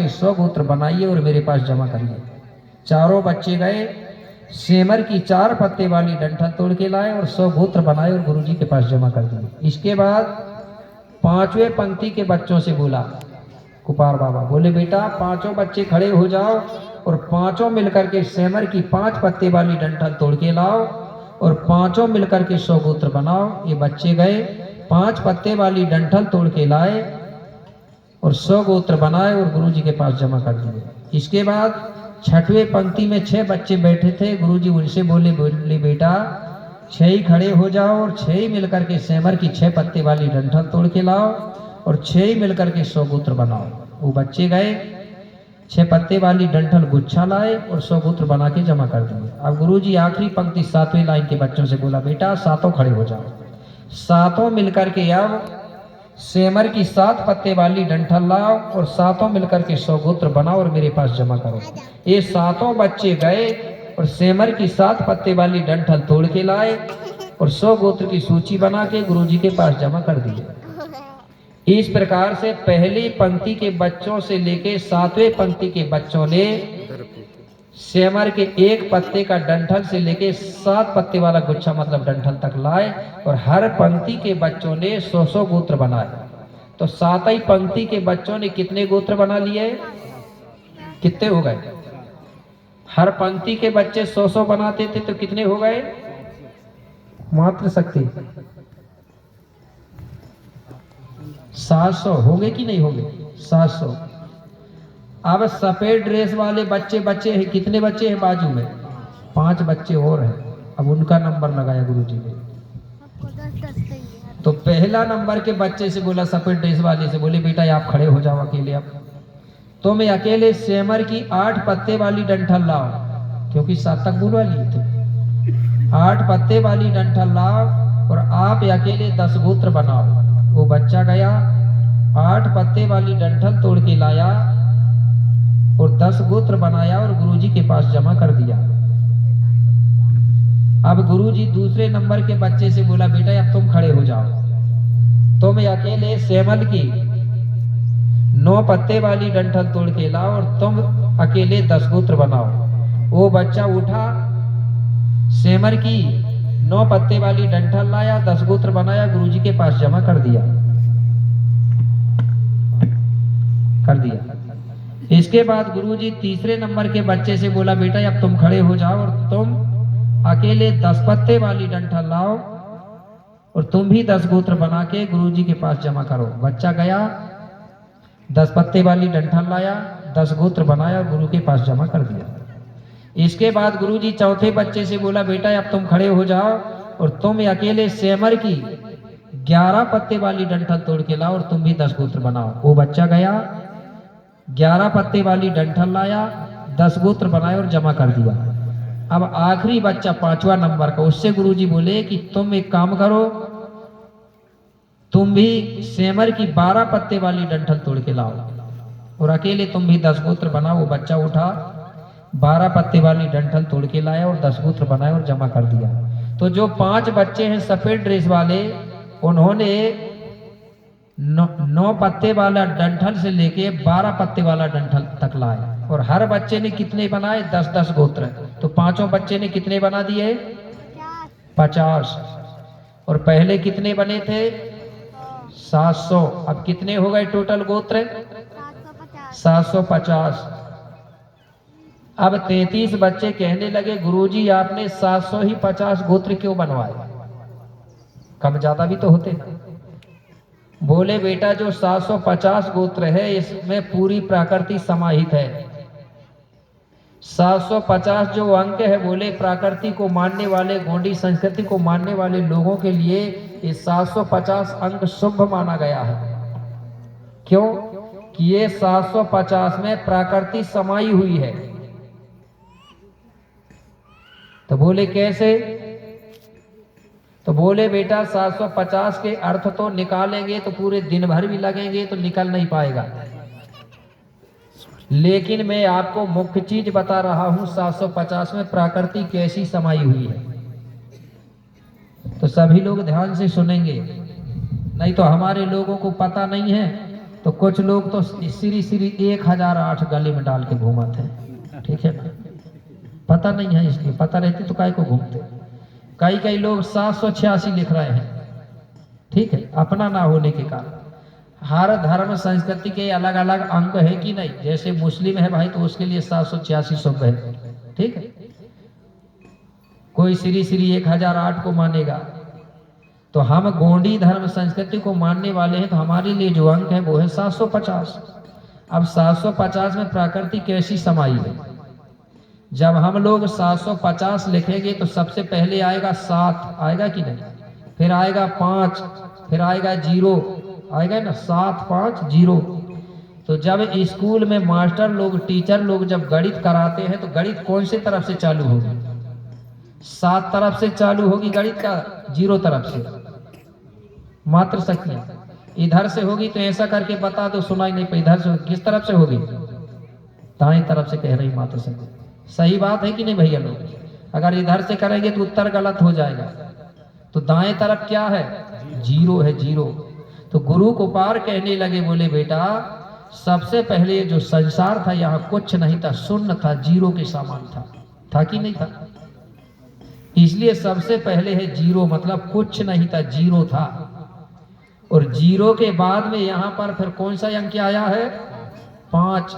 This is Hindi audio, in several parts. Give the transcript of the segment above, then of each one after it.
के 100 गोत्र बनाइए और मेरे पास जमा करिए। चारों बच्चे गए, सेमर की 4 पत्ते वाली डंठल तोड़ के लाए और 100 गोत्र बनाए और गुरुजी के पास जमा कर दिए। इसके बाद 5वें पंक्ति के बच्चों से बोला कुपार बाबा, बोले बेटा 5 बच्चे खड़े हो जाओ और 5 मिलकर के सेमर की 5 पत्ते वाली डंठल तोड़ के लाओ और 5 मिलकर के 100 गोत्र बनाओ। ये बच्चे गए, 5 पत्ते वाली डंठल तोड़ के लाए और 100 गोत्र बनाए और गुरुजी के पास जमा कर दिए। इसके बाद 6वें पंक्ति में 6 बच्चे बैठे थे। गुरुजी उनसे बोले बेटा 6 ही खड़े हो जाओ और 6 ही मिलकर के सेमर की 6 पत्ते वाली डंठल तोड़ के लाओ और 6 ही मिलकर के 100 गोत्र बनाओ। वो बच्चे गए, 6 पत्ते वाली डंठल गुच्छा लाए और 100 गोत्र बना के जमा कर दिए। अब गुरुजी आखिरी पंक्ति 7वें लाइन के बच्चों से बोला बेटा 7 खड़े हो जाओ। 7 मिलकर के अब सेमर की 7 पत्ते वाली डंठल लाओ और 7 मिलकर के 100 गोत्र बनाओ और मेरे पास जमा करो। ये 7 बच्चे गए और सेमर की 7 पत्ते वाली डंठल तोड़ के लाए और 100 गोत्र की सूची बना के गुरुजी के पास जमा कर दिए। इस प्रकार से पहली पंक्ति के बच्चों से लेके 7वें पंक्ति के बच्चों ने सेमर के 1 पत्ते का डंठल से लेके 7 पत्ते वाला गुच्छा मतलब डंठल तक लाए और हर पंक्ति के बच्चों ने 100 गोत्र बनाए। तो 7वीं पंक्ति के बच्चों ने कितने गोत्र बना लिए? कितने हो गए? हर पंक्ति के बच्चे 100 बनाते थे तो कितने हो गए? मात्र शक्ति 700 होंगे कि नहीं होंगे? 700। अब सफेद ड्रेस वाले बच्चे हैं, कितने बच्चे हैं बाजू में? 5 बच्चे और हैं। अब उनका नंबर लगाया गुरुजी ने। तो पहला नंबर के बच्चे से बोला, सफेद ड्रेस वाले से बोले बेटा आप खड़े हो जाओ अकेले। अब तो मैं अकेले सेमर की 8 पत्ते वाली डंठल लाओ, क्योंकि 7 तक बुलवा लिए थे। 8 पत्ते वाली डंठल लाओ और आप अकेले 10 गोत्र बनाओ। वो बच्चा गया, 8 पत्ते वाली डंठल तोड़ के लाया और 10 गोत्र बनाया और गुरुजी के पास जमा कर दिया। अब गुरुजी दूसरे नंबर के बच्चे से बोला बेटा अब तुम खड़े हो जाओ। तो मैं अकेले सेमल की 9 पत्ते वाली डंठल तोड़ के लाओ और तुम अकेले 10 गोत्र बनाओ। वो बच्चा उठा, सेमर की 9 पत्ते वाली डंठल लाया, 10 गोत्र बनाया, गुरुजी के पास जमा कर दिया। इसके बाद गुरुजी तीसरे नंबर के बच्चे से बोला बेटा अब तुम खड़े हो जाओ और तुम अकेले 10 पत्ते वाली डंठल लाओ और तुम भी 10 गोत्र बना के गुरुजी के पास जमा करो। बच्चा गया, 10 पत्ते वाली डंठल लाया, 10 गोत्र बनाया और गुरु के पास जमा कर दिया। इसके बाद गुरुजी चौथे बच्चे से बोला बेटा अब तुम खड़े हो जाओ और तुम अकेले सेमर की 11 पत्ते वाली डंठल तोड़ के लाओ और तुम भी 10 गोत्र बनाओ। वो बच्चा गया, 11 पत्ते वाली डंठल लाया, 10 गोत्र बनाए और जमा कर दिया। अब आखिरी बच्चा 5वां नंबर का, उससे गुरुजी बोले कि तुम एक काम करो, तुम भी सेमर की 12 पत्ते वाली डंठल तोड़ के लाओ और अकेले तुम भी 10 गोत्र बनाओ। वो बच्चा उठा, 12 पत्ते वाली डंठल तोड़ के लाया और 10 गोत्र बनाए और जमा कर दिया। तो जो 5 बच्चे हैं सफेद ड्रेस वाले, उन्होंने 9 पत्ते वाला डंठल से लेके 12 पत्ते वाला डंठल तक लाए और हर बच्चे ने कितने बनाए? 10-10 गोत्र। तो 5 बच्चे ने कितने बना दिए? 50। और पहले कितने बने थे? 700। अब कितने हो गए टोटल गोत्र? 750। अब 33 बच्चे कहने लगे गुरुजी आपने 700 ही 50 गोत्र क्यों बनवाए? कम ज्यादा भी तो होते ना। बोले बेटा जो 750 गोत्र है इसमें पूरी प्रकृति समाहित है। 750 जो अंक है, बोले प्रकृति को मानने वाले, गोंडी संस्कृति को मानने वाले लोगों के लिए ये 750 अंक शुभ माना गया है। क्यों? कि ये 750 में प्रकृति समाई हुई है। तो बोले कैसे? तो बोले बेटा 750 के अर्थ तो निकालेंगे तो पूरे दिन भर भी लगेंगे तो निकल नहीं पाएगा, लेकिन मैं आपको मुख्य चीज बता रहा हूं 750 में प्रकृति कैसी समाई हुई है। तो सभी लोग ध्यान से सुनेंगे, नहीं तो हमारे लोगों को पता नहीं है तो कुछ लोग तो श्री श्री 1008 गले में डाल के घूमते हैं, ठीक है ना, पता नहीं है, इसलिए पता रहती तो काय को घूमते। कई लोग 786 लिख रहे हैं, ठीक है, अपना ना होने के कारण। हर धर्म संस्कृति के अलग अलग अंग है कि नहीं, जैसे मुस्लिम है भाई तो उसके लिए 786 शुभ है, ठीक है। कोई श्री श्री 1008 को मानेगा, तो हम गोंडी धर्म संस्कृति को मानने वाले हैं, तो हमारे लिए जो अंक है वो है 750। अब 750 में प्रकृति कैसी समाई है? जब हम लोग 750 लिखेंगे तो सबसे पहले आएगा 7, आएगा कि नहीं, फिर आएगा 5, फिर आएगा 0, आएगा ना, 7 5 0। तो जब स्कूल में मास्टर लोग, टीचर लोग जब गणित कराते हैं तो गणित कौन से तरफ से चालू होगी? 7 तरफ से चालू होगी गणित का, 0 तरफ से मात्र संख्या। इधर से होगी तो ऐसा करके बता दो, सुनाई नहीं पे, इधर से किस तरफ से होगी? दाएं तरफ से कह रही मात्र संख्या। सही बात है कि नहीं भैया लोग? अगर इधर से करेंगे तो उत्तर गलत हो जाएगा। तो दाएं तरफ क्या है? 0 है, 0। तो गुरु को पार कहने लगे, बोले बेटा सबसे पहले जो संसार था यहाँ कुछ नहीं था, शून्य था, 0 के समान था कि नहीं था? इसलिए सबसे पहले है 0, मतलब कुछ नहीं था, 0 था। और 0 के बाद में यहाँ पर फिर कौन सा अंक आया है? 5।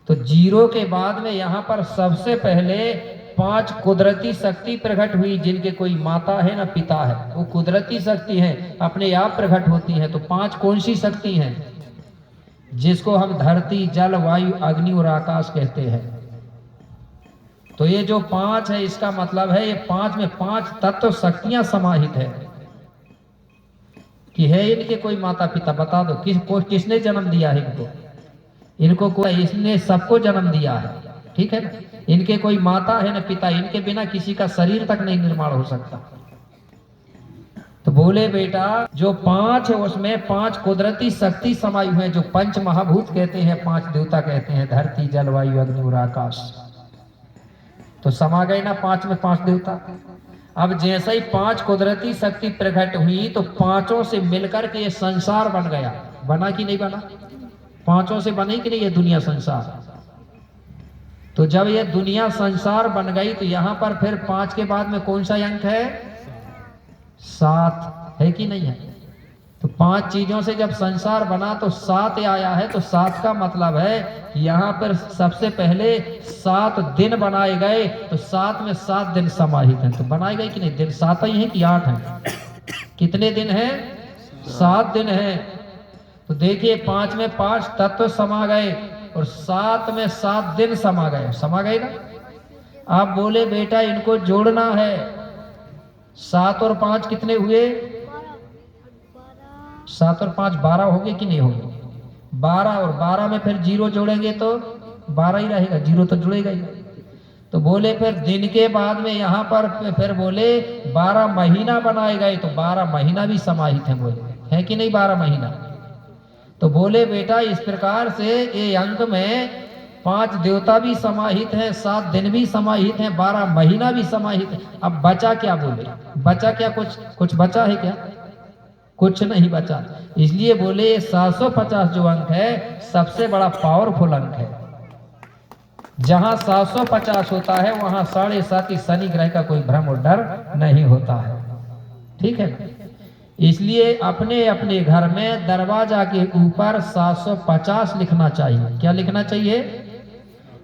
तो 0 के बाद में यहाँ पर सबसे पहले 5 कुदरती शक्ति प्रकट हुई, जिनके कोई माता है ना पिता है, वो कुदरती शक्ति है, अपने आप प्रकट होती है। तो 5 कौन सी शक्ति हैं? जिसको हम धरती, जल, वायु, अग्नि और आकाश कहते हैं। तो ये जो 5 है, इसका मतलब है ये 5 में 5 तत्व शक्तियां समाहित है। कि है इनके कोई माता पिता? बता दो, किसने जन्म दिया है इनको? इनको कोई, इसने सबको जन्म दिया है, ठीक है ना। इनके कोई माता है ना पिता, इनके बिना किसी का शरीर तक नहीं निर्माण हो सकता। तो बोले बेटा जो 5 है उसमें 5 कुदरती शक्ति समाई हुए, जो पंच महाभूत कहते हैं, 5 देवता कहते हैं, धरती, जल, वायु, अग्नि और आकाश। तो समा गए ना 5 में 5 देवता। अब जैसे ही 5 कुदरती शक्ति प्रकट हुई तो 5 से मिलकर के ये संसार बन गया। बना कि नहीं बना? 5 से बनी कि नहीं ये दुनिया संसार? तो जब ये दुनिया संसार बन गई तो यहाँ पर फिर 5 के बाद में कौन सा अंक है? 7 है कि नहीं है? तो 5 चीजों से जब संसार बना तो 7 आया है। तो 7 का मतलब है यहाँ पर सबसे पहले 7 दिन बनाए गए। तो 7 में 7 दिन समाहित हैं। तो बनाए गए कि नहीं? दिन 7 ही है कि 8 है? कितने दिन है? 7 दिन है। तो देखिए 5 में 5 तत्व समा गए और 7 में 7 दिन समा गए। समा गए ना? आप बोले बेटा इनको जोड़ना है। 7 और 5 कितने हुए? 7 और 5 12 हो गए कि नहीं हो गए? 12 और 12 में फिर 0 जोड़ेंगे तो 12 ही रहेगा, 0 तो जुड़ेगा ही। तो बोले फिर दिन के बाद में यहाँ पर फिर बोले 12 महीना बनाए गए। तो 12 महीना भी समाहित है, बोले है कि नहीं? 12 महीना। तो बोले बेटा इस प्रकार से ये अंक में 5 देवता भी समाहित है, 7 दिन भी समाहित है, 12 महीना भी समाहित है। अब बचा क्या? बोले बचा क्या? कुछ बचा है क्या? कुछ नहीं बचा। इसलिए बोले 750 जो अंक है सबसे बड़ा पावरफुल अंक है। जहां 750 होता है वहां 7.5 शनि ग्रह का कोई भ्रम और डर नहीं होता है, ठीक है। इसलिए अपने अपने घर में दरवाजा के ऊपर 750 लिखना चाहिए। क्या लिखना चाहिए?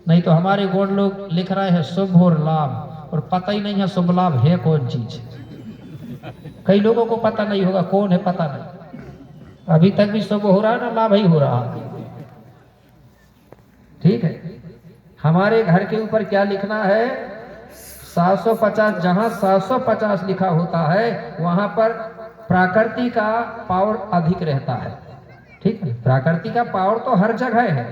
नहीं तो हमारे गोड़ लोग लिख रहे हैं शुभ और लाभ, और पता ही नहीं है शुभ लाभ है कौन चीज। कई लोगों को पता नहीं होगा कौन है, पता नहीं। अभी तक भी शुभ हो रहा है ना, लाभ ही हो रहा है, ठीक है। हमारे घर के ऊपर क्या लिखना है? 750। जहां 750 लिखा होता है वहां पर प्रकृति का पावर अधिक रहता है, ठीक है। प्रकृति का पावर तो हर जगह है,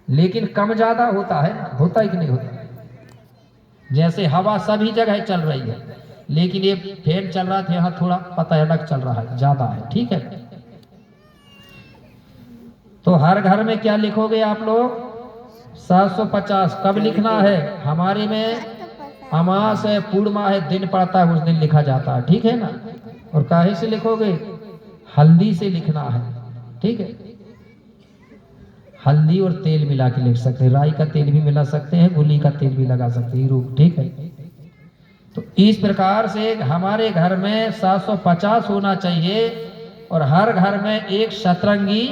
लेकिन कम ज्यादा होता है ना, होता ही कि नहीं होता? जैसे हवा सभी जगह चल रही है, लेकिन ये फैन चल रहा था यहाँ थोड़ा पता अलग चल रहा है, ज्यादा है, ठीक है। तो हर घर में क्या लिखोगे आप लोग? 750। कब लिखना है? हमारे में अमास है, पूर्णिमा है, दिन पड़ता है उस दिन लिखा जाता है, ठीक है ना। और काहे से लिखोगे? हल्दी से लिखना है, ठीक है। हल्दी और तेल मिला के लिख सकते हैं, राई का तेल भी मिला सकते हैं, गुली का तेल भी लगा सकते हैं, रूप, ठीक है। तो इस प्रकार से हमारे घर में 750 होना चाहिए और हर घर में एक सतरंगी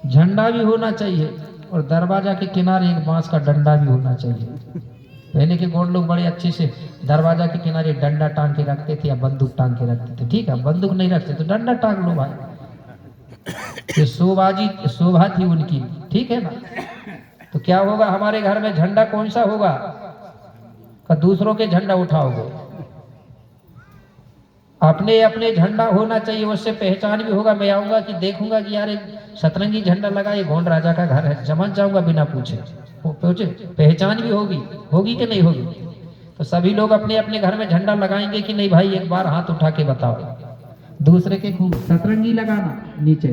झंडा भी होना चाहिए और दरवाजा के किनारे एक बांस का डंडा भी होना चाहिए। पहले के गौड़ लोग बड़े अच्छे से दरवाजा के किनारे डंडा टांग के रखते थे या बंदूक टांग के रखते थे, ठीक है। बंदूक नहीं रखते तो डंडा टांग लो भाई, ये शोभा थी उनकी, ठीक है ना। तो क्या होगा, हमारे घर में झंडा कौन सा होगा, का दूसरों के झंडा उठाओगे, अपने अपने झंडा होना चाहिए, उससे पहचान भी होगा। मैं आऊंगा कि देखूंगा कि यार एक सतरंगी झंडा लगा, ये गोंड राजा का घर है, समझ जाऊंगा बिना पूछे, पहचान भी होगी कि नहीं होगी। तो सभी लोग अपने अपने घर में झंडा लगाएंगे कि नहीं भाई, एक बार हाथ उठा के बताओ। दूसरे के खूब सतरंगी लगाना नीचे।